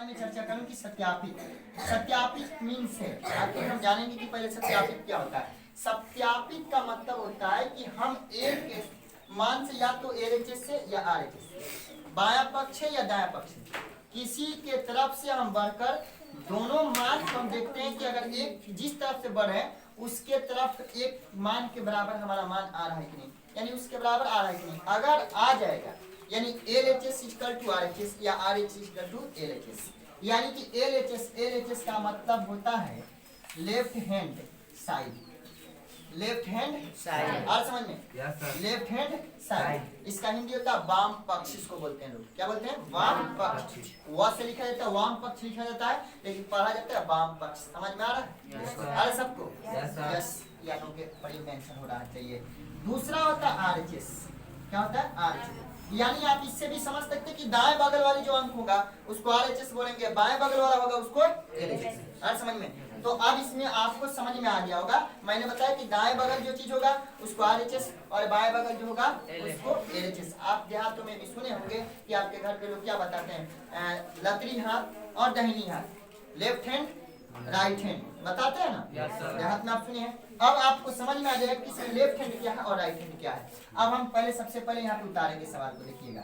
में चर्चा करूं कि सत्यापित सत्यापित मीन्स है। आखिर हम जानेंगे कि पहले सत्यापित क्या होता है। सत्यापित का मतलब होता है कि हम एक मान से या तो एलएचएस से या आरएचएस से, बायां पक्ष है या दायां पक्ष है, किसी के तरफ से हम बढ़कर दोनों मान को हम देखते हैं कि अगर एक जिस तरफ से बढ़े उसके तरफ एक मान के बराबर हमारा मान आ रहा है कि नहीं, यानी उसके बराबर आ रहा है कि नहीं। अगर आ जाएगा यानी LHS इक्वल टू RHS या RHS इक्वल टू LHS, यानी कि LHS का मतलब होता है left hand side. Left hand side और समझ में लेफ्ट हैंड साइड, इसका हिंदी होता है वाम पक्ष। इसको बोलते हैं लोग क्या बोलते हैं? वाम पक्ष। व से लिखा जाता है वाम पक्ष लिखा जाता है, लेकिन पढ़ा जाता है वाम पक्ष। समझ में आ रहा है? अरे सबको यस या नो के बड़ी मेंशन हो रहा चाहिए। दूसरा होता है RHS। क्या होता है? RHS। यानी आप इससे भी समझ सकते हैं कि दाएं बगल वाली जो अंक होगा उसको RHS बोलेंगे, बाएं बगल वाला होगा उसको LHS। और समझ में तो अब इसमें आपको समझ में आ गया होगा। मैंने बताया कि दाएं बगल जो चीज होगा उसको RHS और बाएं बगल जो होगा उसको LHS। आप देहातों में भी सुने होंगे कि आपके घर पे लोग क्या बताते हैं, लतरी हाथ और दहिनी हाथ, लेफ्ट हैंड राइट हैंड बताते हैं ना। देहात में आप सुने हैं। अब आपको समझ में आ जाएगा कि इसमें लेफ्ट हैंड क्या है और राइट हैंड क्या है। अब हम पहले सबसे पहले यहाँ पे उतारेंगे सवाल को। देखिएगा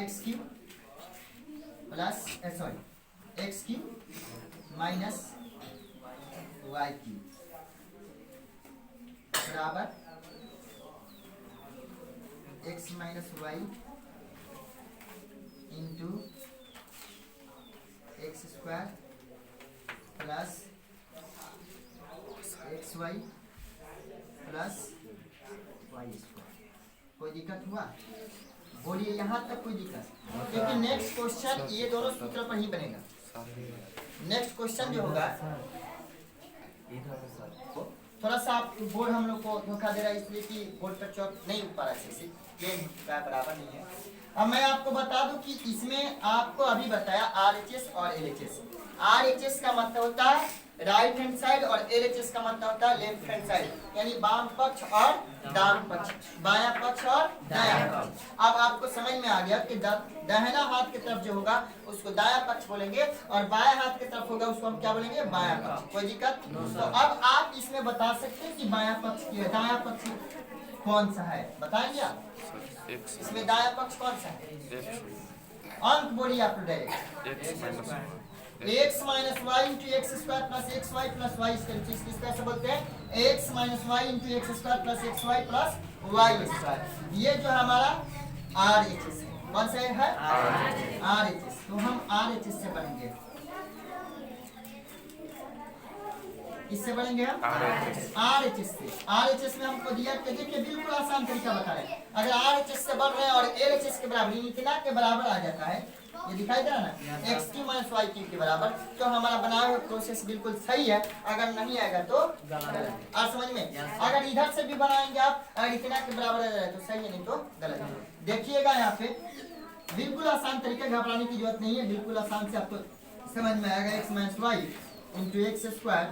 x cube plus x cube minus Y cube बराबर x minus Y into x square plus x Y plus Y square. कोई दिक्कत हुआ? बोलिए यहाँ तक कोई दिक्कत? क्योंकि नेक्स्ट क्वेश्चन ये दोनों सूत्र पर ही बनेगा। नेक्स्ट क्वेश्चन जो होगा थोड़ा सा आप बोर्ड हम लोग को धोखा दे रहा है, इसलिए कि बोर्ड पर चौक नहीं उठ पा रहा है, प्लेन का बराबर नहीं है। अब मैं आपको बता दूं कि इसमें आपको अभी बताया RHS और LHS। RHS का मतलब होता है राइट हैंड साइड और LHS का मतलब होता है लेफ्ट हैंड साइड, यानी बाम पक्ष और दाम पक्ष, बायां पक्ष और दायां पक्ष। अब आपको समझ में आ गया कि दाहिना हाथ की तरफ जो होगा उसको दायां पक्ष बोलेंगे और बायां हाथ की तरफ होगा उसको हम क्या बोलेंगे? बायां पक्ष। कोई दिक्कत? तो अब आप इसमें बता सकते हैं कि बायां पक्ष की दायां पक्ष कौन सा है, बताएंगे आप? इसमें दायां पक्ष कौन सा है? अंक बोलिए आप direct. X minus Y into x square plus x Y plus Y square. किस तरह से बोलते हैं? X minus Y into x square plus x Y plus Y square. ये जो हमारा RHS है, कौन सा है? RHS। तो हम RHS से बढ़ेंगे। किससे बढ़ेंगे हम? RHS से। RHS में हमको दिया कि देखिए बिल्कुल आसान तरीका बता रहे हैं। अगर RHS से बढ़ रहे हैं और LHS के बराबर इतना के बराबर आ जाता है, ये दिखाई दे रहा है ना, X cube minus Y cube के बराबर, तो हमारा बनाया हुआ प्रोसेस बिल्कुल सही है। अगर नहीं आएगा तो गलत। आप समझ में? अगर इधर से भी बनाएंगे आप, अगर इतना के बराबर आ जाए तो सही है, नहीं तो गलत है। देखिएगा यहाँ पे बिल्कुल आसान तरीका, घबराने की जरूरत नहीं है, बिल्कुल आसान से आपको समझ में आएगा। X minus Y into x square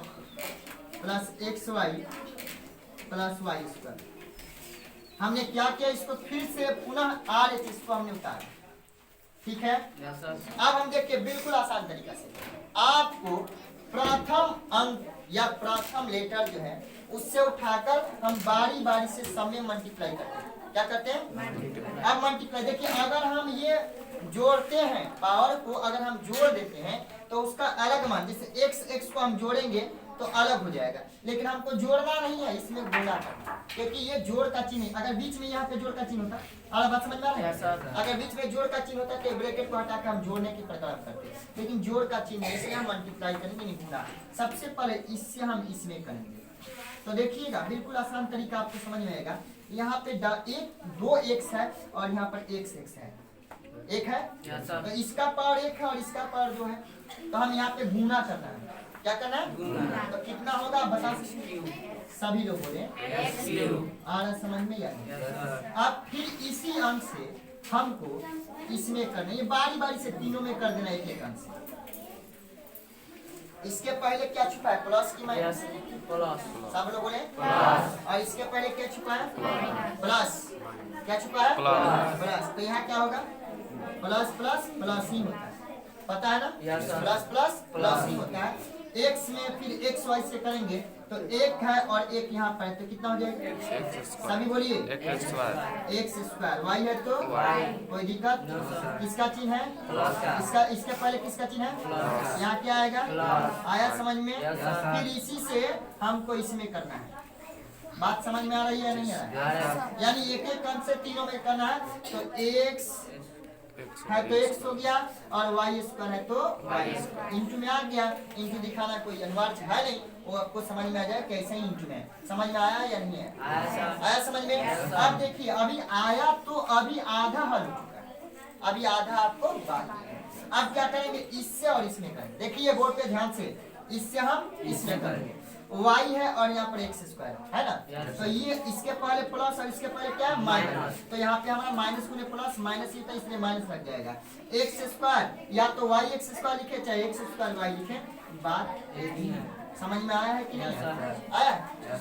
plus x Y plus Y square. हमने क्या किया? इसको फिर से पुनः RHS को हमने उतारा। ठीक है? अब हम देखिए बिल्कुल आसान तरीका से आपको प्रथम अंक या प्रथम लेटर जो है उससे उठाकर हम बारी बारी से सब में मल्टीप्लाई करते हैं। क्या करते हैं? अब मल्टीप्लाई देखिए, अगर हम ये जोड़ते हैं पावर को, अगर हम जोड़ देते हैं तो उसका अलग मान, जैसे x को हम जोड़ेंगे तो अलग हो जाएगा, लेकिन हमको जोड़ना नहीं है, इसमें गुणा करना, क्योंकि ये जोड़ का चिन्ह है। अगर बीच में यहाँ पे जोड़ का चिन्ह होता, और बात समझ में आ रहा है? अगर बीच में जोड़ का चिन्ह होता तो ब्रैकेट को हटाकर हम जोड़ने की प्रकार करते, लेकिन जोड़ का चिन्ह है इसलिए हम मल्टीप्लाई करेंगे, नहीं गुणा। सबसे पहले इससे हम इसमें करेंगे। तो देखिएगा बिल्कुल आसान तरीका आपको समझ में आएगा। यहाँ पे दो एक्स है और यहाँ पर एक्स है, एक है तो इसका पावर एक है और इसका पावर जो है, तो हम यहाँ पे गुणा करना है। क्या करना है? तो कितना होगा बता सकते? सभी लोग बोले आ रहा समझ में? अब फिर इसी अंक से हमको इसमें करना, ये बारी बारी से तीनों में कर देना एक एक अंक से। इसके पहले क्या छुपा है? प्लस की माइनस? सब लोग बोले प्लस। और इसके पहले क्या छुपा है? प्लस। क्या छुपा है? प्लस। तो यहाँ क्या होगा? प्लस प्लस प्लस ही होता है, पता है ना? Yes, sir. Plus plus plus ही होता है। एक्स में फिर एक्स वाई से करेंगे तो एक है और एक यहाँ पर है तो कितना हो जाएगा? सभी बोलिए एक्स स्क्वायर, वाई है तो कोई दिक्कत? किसका चिन्ह है? इसका, इसके पहले किसका चिन्ह है? यहाँ क्या आएगा? आया समझ में? फिर इसी से हमको इसमें करना है। बात समझ में आ रही है नहीं आ रही है? यानी एक एक अंक से तीनों में करना है। तो एक्स है तो एक्स हो गया और वाई स्क्वायर है तो वाई स्क्वायर, इंटू में आ गया। इंटू दिखाना कोई अनिवार्य है नहीं, वो आपको समझ में आ जाए कैसे ही इंटू में। समझ में आया या नहीं है? आया समझ में? अब देखिए अभी आया तो अभी आधा हल हो चुका है, अभी आधा आपको बाकी है। अब क्या करेंगे? इससे और इसमें करेंगे। देखिए बोर्ड पे ध्यान से, इससे हम इसमें करेंगे। y है और यहाँ पर एक्स स्क्वायर है ना, तो ये इसके पहले प्लस और इसके पहले क्या है? माइनस। तो यहाँ पे हमारा माइनस गुने प्लस, माइनस ही था इसलिए माइनस लग जाएगा। एक्स स्क्वायर या तो वाई एक्स स्क्वायर लिखे चाहे एक्स स्क्वायर वाई लिखे, बात एक ही है। समझ में आया है कि नहीं आया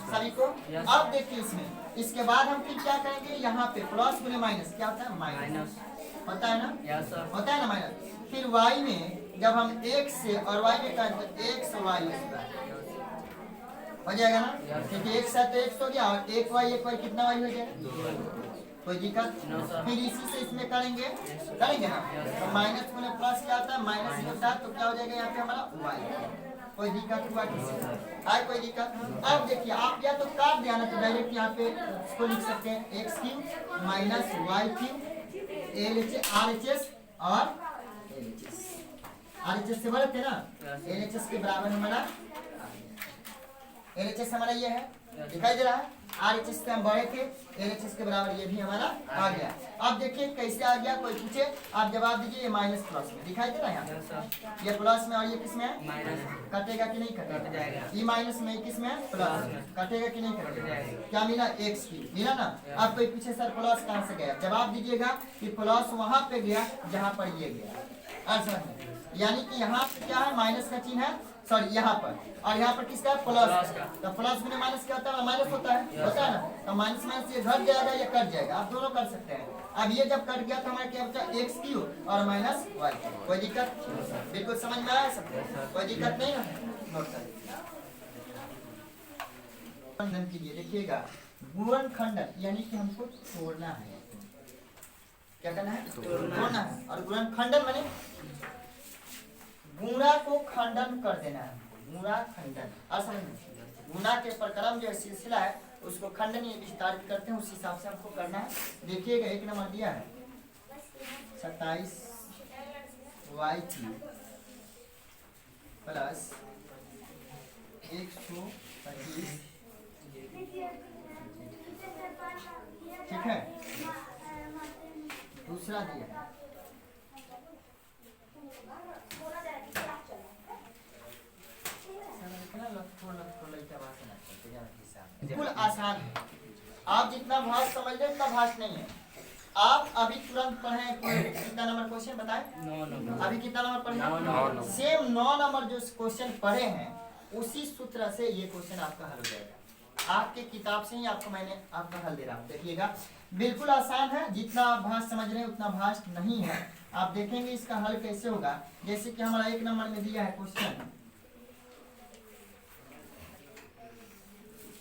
सभी को? अब देखिए इसमें, इसके बाद हम फिर क्या करेंगे? यहाँ पे प्लस गुने माइनस क्या होता है? माइनस होता है ना, होता है ना माइनस। फिर वाई में जब हम एक्स से और वाई में करें तो एक्स वाई स्क्वायर हो जाएगा ना, क्योंकि एक साथ एक्स हो गया और एक वाई कितना वाई हो जाएगा? कोई दिक्कत? फिर इसी से इसमें करेंगे ना, तो माइनस गुने प्लस क्या होता है? माइनस ही होता है, तो क्या हो जाएगा यहाँ पे हमारा वाई। कोई दिक्कत हुआ किसी को? कोई दिक्कत? अब देखिए आप या तो काट दिया ना, तो डायरेक्ट यहाँ पे इसको लिख सकते हैं x cube minus Y cube L H R H S और L H S. R H S से बड़े थे ना, एल एच एस के बराबर हमारा LHS हमारा ये है, दिखाई दे रहा है। RHS से हम बड़े थे, LHS के बराबर ये भी हमारा आ गया। अब देखिए कैसे आ गया, कोई पूछे आप जवाब दीजिए। ये माइनस प्लस में दिखाई दे रहा है यहाँ, ये प्लस में और ये किस में है? कटेगा कि नहीं कटेगा? ये माइनस में किस में है? प्लस में। कटेगा कि नहीं कटेगा? क्या मिला? एक्स की मिला ना। अब कोई पूछे सर प्लस कहाँ से गया, जवाब दीजिएगा कि प्लस वहां पे गया जहाँ पर ये गया। यानी कि यहाँ पे क्या है? माइनस का चिन्ह है, सॉरी यहाँ पर, और यहाँ पर किसका? प्लस का। तो प्लस गुने माइनस क्या होता है? माइनस होता है, होता है ना। तो माइनस माइनस ये घट जाएगा, ये कट जाएगा, आप दोनों कर सकते हैं। अब ये जब कट गया तो हमारा क्या बचा? एक्स क्यूब और माइनस वाई। कोई दिक्कत? बिल्कुल समझ में आया सबको? कोई दिक्कत नहीं है? नोट कर खंडन कीजिए। देखिएगा गुणन खंडन यानी कि हमको तोड़ना है। क्या करना है? तोड़ना है। और गुणन खंडन माने गुणा को खंडन कर देना है, गुणा खंडन। और समझ में गुणा के प्रक्रम जो सिलसिला है उसको खंडन ये विस्तारित करते हैं, उस हिसाब से हमको करना है। देखिएगा एक नंबर दिया है 27 वाई प्लस 125, ठीक है। दूसरा दिया है बिल्कुल आसान है। आप जितना भाष समझ रहे उतना भाष नहीं है। आप अभी तुरंत पढ़े, कितना नंबर क्वेश्चन बताएं? 9 नंबर। अभी कितना नंबर पढ़े? सेम 9 नंबर जो क्वेश्चन पढ़े हैं उसी सूत्र से ये क्वेश्चन आपका हल हो जाएगा। आपके किताब से ही आपको मैंने आपका हल दे रहा हूँ। देखिएगा बिल्कुल आसान है, जितना आप भाष समझ रहे हैं उतना भाष नहीं है। आप देखेंगे इसका हल कैसे होगा। जैसे कि हमारा 1 नंबर में दिया है क्वेश्चन,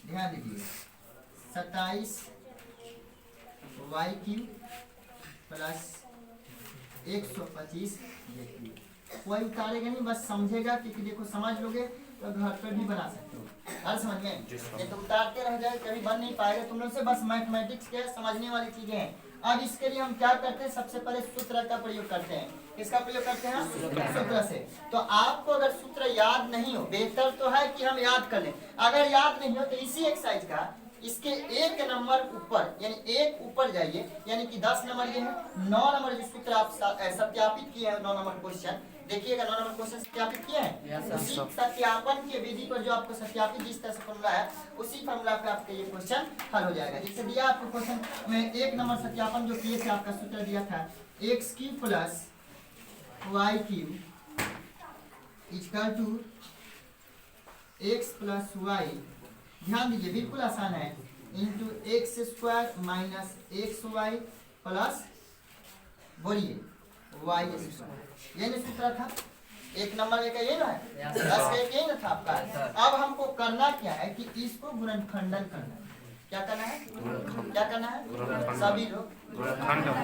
ध्यान दीजिए 27 वाई क्यूब प्लस 125 ये क्यूब। कोई उतारेगा नहीं, बस समझेगा, क्योंकि देखो समझ लोगे तो घर पर भी बना सकते हो। हर समझ में ये तो उतारते रह जाए कभी बन नहीं पाएगा। तुम लोग से बस मैथमेटिक्स के समझने वाली चीजें हैं। अब इसके लिए हम क्या करते हैं? सबसे पहले सूत्र का प्रयोग करते हैं। किसका प्रयोग करते हैं? सूत्र से। तो आपको अगर सूत्र याद नहीं हो, बेहतर तो है कि हम याद कर लें। अगर याद नहीं हो तो इसी एक्सरसाइज का इसके 1 नंबर ऊपर यानी 1 ऊपर जाइए, यानी कि 10 नंबर ये है। 9 नंबर जो सूत्र आप सत्यापित किए हैं 9 नंबर क्वेश्चन, देखिएगा 9 नंबर क्वेश्चन सत्यापित किए हैं। उसी सत्यापन के विधि पर जो आपको सत्यापित जिस तरह से फॉर्मूला है उसी फॉर्मूला पे आपका ये क्वेश्चन हल हो जाएगा। जैसे दिया आपको क्वेश्चन में 1 नंबर सत्यापन जो किए थे, आपका सूत्र दिया था X cube plus Y cube equal to X plus Y, ध्यान दीजिए बिल्कुल आसान है, into x square minus X Y plus, बोलिए वाई स्क्वायर। ये नहीं सूत्र था एक नंबर का, ये ना है 10 का एक, यही ना था आपका। अब हमको करना क्या है कि इसको गुणनखंडन करना है। क्या करना है? क्या करना है सभी लोग?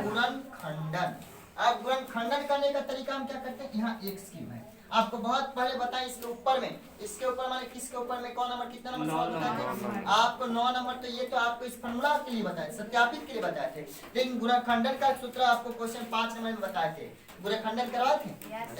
गुणनखंडन। अब गुणनखंडन करने का तरीका हम क्या करते हैं, यहाँ एक्स क्यूब है, आपको बहुत पहले बताया इसके ऊपर में, इसके ऊपर माने किसके ऊपर में, कौन नंबर कितना नंबर सवाल बताए थे आपको 9 नंबर। तो ये तो आपको इस फॉर्मूला के लिए बताए, सत्यापित के लिए बताए थे, लेकिन गुणनखंडन का सूत्र आपको क्वेश्चन 5 नंबर में बताए थे, गुणनखंडन करवाए थे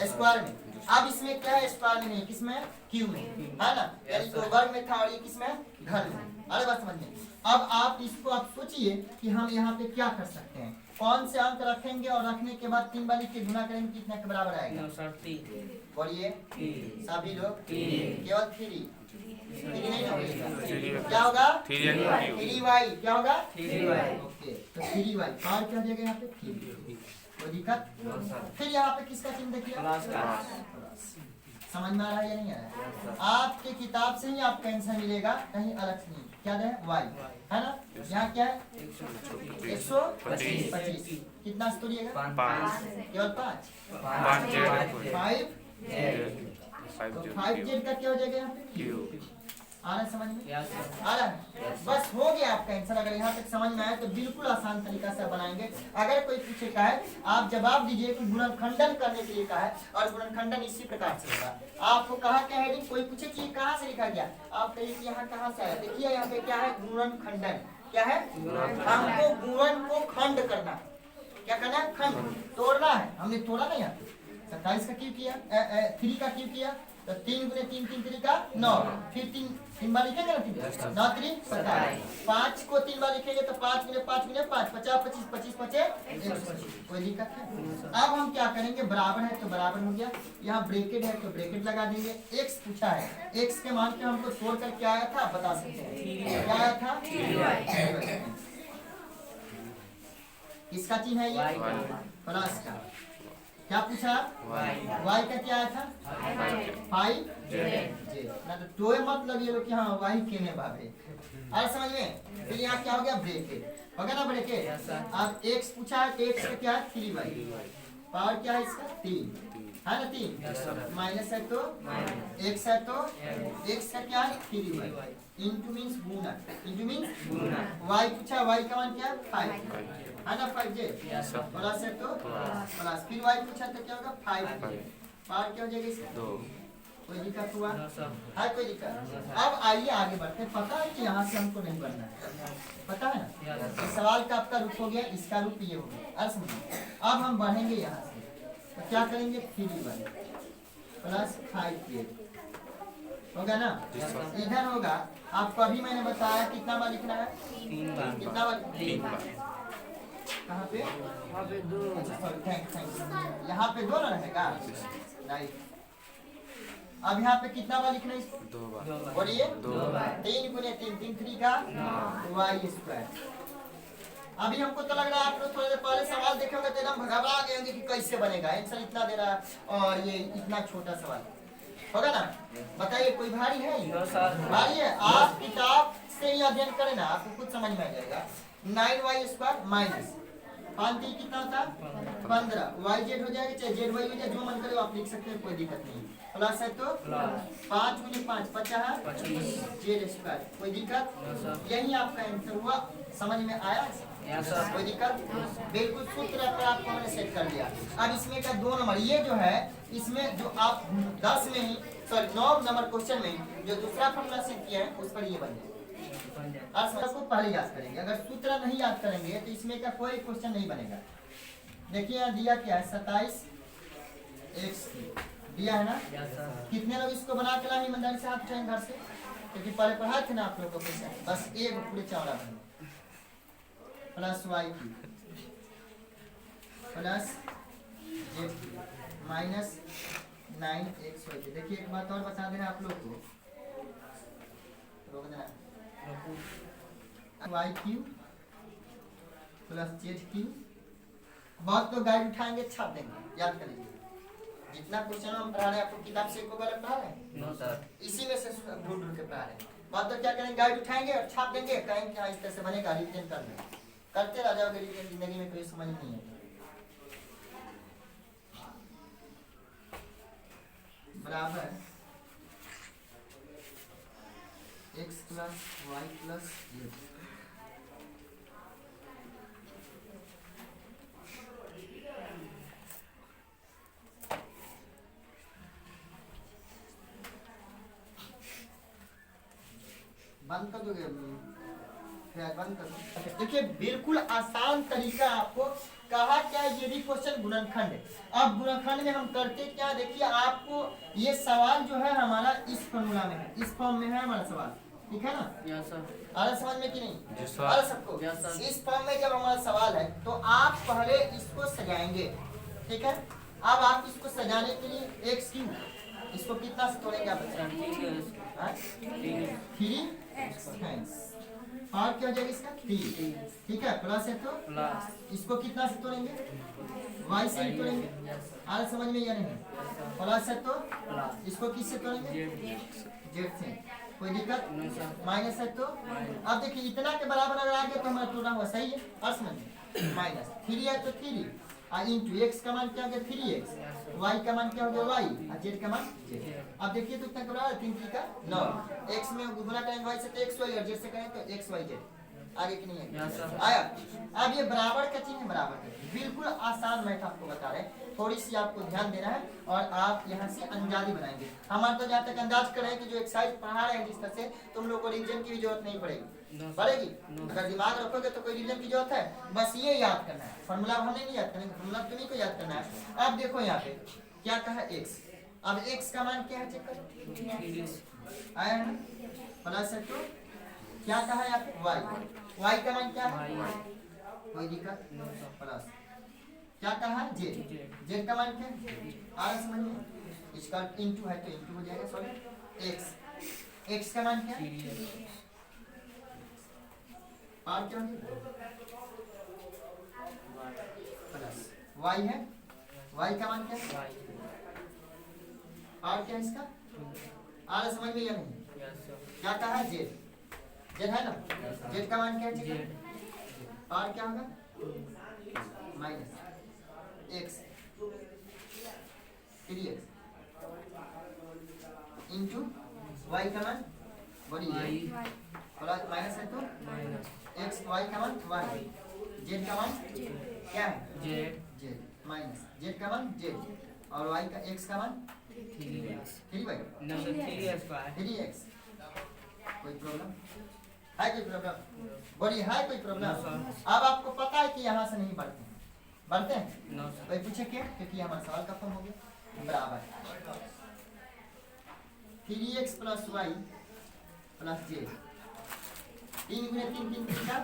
स्क्वायर में। अब इसमें क्या है, स्क्वायर में नहीं, किसमें, क्यूब में है ना, यानी तो वर्ग में था और ये किसमें, घर में। अरे बात समझ में। अब आप इसको आप सोचिए कि हम यहाँ पे क्या कर सकते हैं, कौन से अंक रखेंगे और रखने के बाद 3 वाली के गुना करेंगे कितने के बराबर आएगा, बोलिए सभी लोग, केवल 3 नहीं होगा, क्या होगा 3y, क्या होगा 3y। ओके तो 3y पावर क्या हो जाएगा यहाँ पे 3, कोई दिक्कत। फिर यहाँ पे किसका चिन्ह देखिए, समझ में आ रहा है या नहीं आ रहा है? आपके किताब से ही आपका आंसर मिलेगा, कहीं अलग से नहीं। क्या है y है ना, यहाँ क्या है 125, कितना तोड़िएगा, केवल 5, 5z का क्या हो जाएगा यहाँ पे, आ रहा है समझ में, आ रहा है। बस हो गया आपका आंसर। अगर यहाँ तक समझ में आया तो बिल्कुल आसान तरीका से बनाएंगे। अगर कोई पूछे का है आप जवाब दीजिए कि गुणनखंडन करने के लिए कहा है, और गुणनखंडन इसी प्रकार से होगा। आपको कहा क्या है, कोई पूछे कि कहाँ से लिखा गया, आप कहिए कि यहाँ कहाँ से आया। देखिए यहाँ पे क्या है, गुणनखंडन। क्या है, हमको गुणन को खंड करना, क्या करना है, खंड तोड़ना है। हमने तोड़ा नहीं, यहाँ 27 का क्यों किया, 3 का क्यों किया, तो 3 गुने 3 3 3 का 9, फिर 3 बार लिखेंगे ना, 3 9 3 27, 5 को 3 बार लिखेंगे तो 5 गुने 5 गुने 5 50 25 25 25 125, कोई दिक्कत है। अब हम क्या करेंगे, बराबर है तो बराबर हो गया, यहाँ ब्रैकेट है तो ब्रैकेट लगा देंगे। x पूछा है, x के मान के हमको तोड़ कर क्या आया था बता सकते हैं, क्या आया था, किसका चिन्ह है ये, प्लस का। क्या पूछा, y का क्या आया था 5z, ना तो टोए मतलब ये लोग कि हाँ y केने बाबे। अरे समझ में। फिर यहाँ क्या हो गया, ब्रैकेट हो गया ना, ब्रैकेट। अब x पूछा है तो x का क्या है 3y, पावर क्या है इसका 3 है ना, 3 माइनस है तो x है तो x का क्या है 3y, इंटू मीन्स गुना, इंटू मीन्स y पूछा, y का मान क्या है 5 है ना, 5z प्लस है तो प्लस, फिर y पूछा तो क्या होगा 5, पावर क्या हो जाएगा इसका 2। कोई दिक्कत हुआ है, कोई दिक्कत। अब आइए आगे बढ़ते हैं। पता है कि यहाँ से हमको नहीं बढ़ना है, पता है ना, इस सवाल का आपका रूप हो गया, इसका रूप ये हो गया। अर्थ समझिए, अब हम बढ़ेंगे यहाँ से तो क्या करेंगे 3y प्लस 5z होगा ना, इधर होगा। आपको अभी मैंने बताया कितना बार लिखना है, 3 बार, कितना बार 3 बार। कहाँ पे, यहाँ पे 2 ना रहेगा, राइट। अब यहाँ पे कितना बार लिखना है इसको, 2 बार, बोलिए 3 गुने 3 3 3 का y स्क्वायर। अभी हमको तो लग रहा है आप लोग थोड़ी देर पहले सवाल देखे होंगे तो एकदम घबरा गए होंगे कि कैसे बनेगा, आंसर इतना दे रहा है और ये इतना छोटा सवाल होगा ना। बताइए कोई भारी है, भारी है। आप किताब से ही अध्ययन करें ना, आपको कुछ समझ में आ जाएगा। 9y स्क्वायर माइनस 5 कितना होता है 15, yz हो जाएगा, चाहे zy हो जाए, जो मन करे आप लिख सकते हैं, कोई दिक्कत नहीं। प्लस है तो 5 गुने 5 50 z स्क्वायर, कोई दिक्कत। यही आपका आंसर हुआ, समझ में आया, कोई दिक्कत। बिल्कुल सूत्र पर आपको मैंने सेट कर दिया। अब इसमें का 2 नंबर ये जो है, इसमें जो आप 10 में ही सॉरी 9 नंबर क्वेश्चन में जो दूसरा फॉर्मूला सेट किया है उस पर ये बन जाए। को पहले याद करेंगे, अगर सूत्र नहीं याद करेंगे तो इसमें का कोई क्वेश्चन नहीं बनेगा। देखिए यहाँ दिया क्या है 27 x दिया है ना, कितने लोग इसको बना के लाए ईमानदारी से हाथ उठाएंगे घर से, क्योंकि पहले पढ़ाए थे ना आप लोग को क्वेश्चन। बस एक पूरे चौड़ा बने plus y plus z minus 9x। देखिए एक बात और बता देना आप लोग को, रोक देना, y Q plus z Q. बहुत तो गाइड उठाएंगे छाप देंगे, याद कर लीजिए। जितना क्वेश्चन हम पढ़ा रहे हैं आपको किताब से एको गलत पढ़ा रहे हैं, नो सर, इसी में से ढूंढ ढूंढ के पढ़ा रहे हैं। बात तो क्या करेंगे, गाइड उठाएंगे और छाप देंगे, कहेंगे कि हाँ इस तरह से बनेगा, रिवीजन कर लें, करते रह जाओगे रिवीजन, जिंदगी में कोई समझ नहीं है। बराबर x plus Y plus Z. बंद कर दोगे? बंद कर दो। देखिए बिल्कुल आसान तरीका आपको कहा क्या, ये भी क्वेश्चन गुणनखंड है। अब गुणनखंड में हम करते क्या, देखिए आपको ये सवाल जो है हमारा इस फॉर्मूला में है, इस फॉर्म में है हमारा सवाल, ठीक है ना? Yes sir. आ रहा समझ में कि नहीं? आ रहा सबको? इस फॉर्म में जब हमारा सवाल है तो आप पहले इसको सजाएंगे, ठीक है? अब आप इसको सजाने के लिए एक्स क्यूब, इसको कितना से तोड़ेंगे आप? 3x और क्या हो जाएगा इसका 3, ठीक है? प्लस है तो प्लस, इसको कितना से तोड़ेंगे? y से ही तोड़ेंगे। आ रहा समझ में या नहीं? प्लस है तो प्लस, इसको किससे तोड़ेंगे? z से। कोई दिक्कत? माइनस है तो अब देखिए इतना के बराबर अगर आ गया तो हमारा तोड़ना हुआ सही है, और समझिए माइनस 3 है तो 3 इंटू x का मान क्या हो गया 3x, y का मान क्या हो गया y, और z का मान z। अब देखिए तो कितना कर रहा है 3 3 का 9, x में गुणा करेंगे y से तो x y, और z से करेंगे तो x y z। आगे कि नहीं है? आया। अब ये बराबर का चिन्ह बराबर का, बिल्कुल आसान मैथ आपको बता रहे हैं, थोड़ी सी आपको ध्यान देना है और आप यहाँ से अंदाजी बनाएंगे। हमारे तो जहाँ तक अंदाज कर रहे हैं कि जो एक्सरसाइज पढ़ा रहे हैं जिस तरह से, तुम लोग को रिवीजन की भी जरूरत नहीं पड़ेगी, पड़ेगी? अगर दिमाग रखोगे तो कोई रिवीजन की जरूरत है? बस ये याद करना है, फॉर्मूला हमें नहीं याद करना, फॉर्मूला तुम्हीं को याद करना है। अब देखो यहाँ पे क्या कहा x, अब x का मान क्या है चेक करो, आया है ना? प्लस है तो क्या कहा है y, y का मान क्या है? कोई दिक्कत? प्लस क्या कहा है z, z का मान क्या है? आ रहा समझ में? इसका इंटू है तो इंटू हो जाएगा, सॉरी x, x का मान क्या है? और क्या प्लस y है, y का मान क्या है? और क्या इसका? आ रहा समझ में या नहीं? क्या कहा है? z, z है ना? z का मान क्या है? और क्या होगा? Minus x 3x into y का मान बड़ी प्लस माइनस है तो माइनस x, y का मान y, z का मान क्या है? z माइनस z का मान z, और y का x का मान 3x। कोई प्रॉब्लम है? कोई प्रॉब्लम बड़ी है? कोई प्रॉब्लम? अब आपको पता है कि यहाँ से नहीं बढ़ते हैं, बढ़ते हैं? कोई पूछे क्या? क्योंकि हमारा सवाल का फॉर्म हो गया बराबर 3x plus y plus z, 3 गुने 3 3 का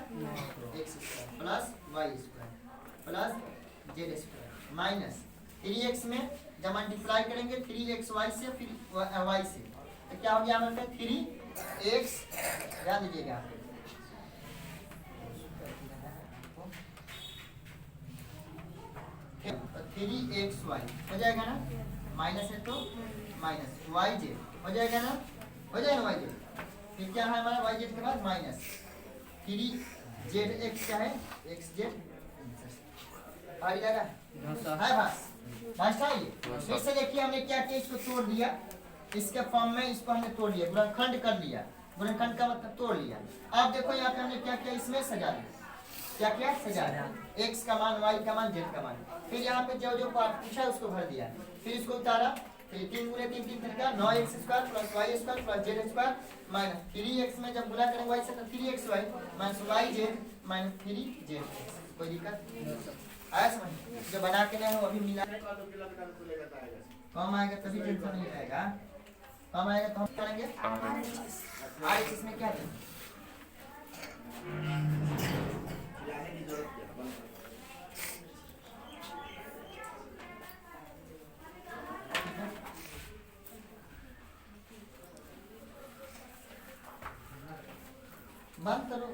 x plus y square plus z square minus 3x में जब मल्टीप्लाई करेंगे 3xy से फिर y से, तो क्या हो गया हमारे पास 3x, ध्यान दीजिएगा 3xy हो जाएगा ना, माइनस है तो माइनस yz हो जाएगा ना, हो जाएगा ना yz। फिर क्या है हमारा yz के बाद माइनस 3zx क्या है xz, आ जाएगा है बस भाषा। ये फिर से देखिए हमने क्या किया, इसको तोड़ दिया, इसके फॉर्म में इसको हमने तोड़ लिया, गुणनखंड कर लिया, गुणनखंड का मतलब तोड़ लिया। अब देखो यहाँ पे हमने क्या किया, इसमें सजा दिया, क्या क्या सजा दिया, x का मान, y का मान, z का मान। फिर यहाँ पे जो जो पार्ट पूछा उसको भर दिया, फिर इसको उतारा, फिर 3 गुने 3 3 का 9x square plus y square plus z square minus 3x में जब गुणा करेंगे y से तो 3xy minus yz minus 3z। कोई दिक्कत आया समझ? जो बना के नहीं हो अभी मिला कम आएगा तभी टेंशन नहीं रहेगा, कम आएगा तो हम करेंगे RHS इसमें क्या है? बंद करो,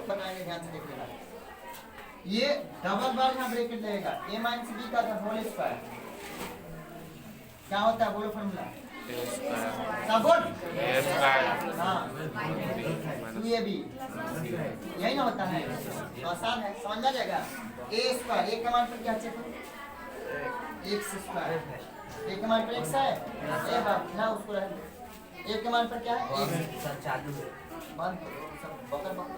बनाएंगे ध्यान से देख लेना। ये डबल बार यहाँ ब्रैकेट लगेगा, a माइनस b का होल स्क्वायर क्या होता है बोलो फॉर्मूला? क्या बोल? हाँ 2ab यही ना होता है, तो आसान है, समझ आ जाएगा। a स्क्वायर, a का मान पर क्या चेक x स्क्वायर एक के मान पर x है, ए बाप ना उसको रहने दो। एक के मान पर क्या है? चालू है। बंद करो सब बकर बकर।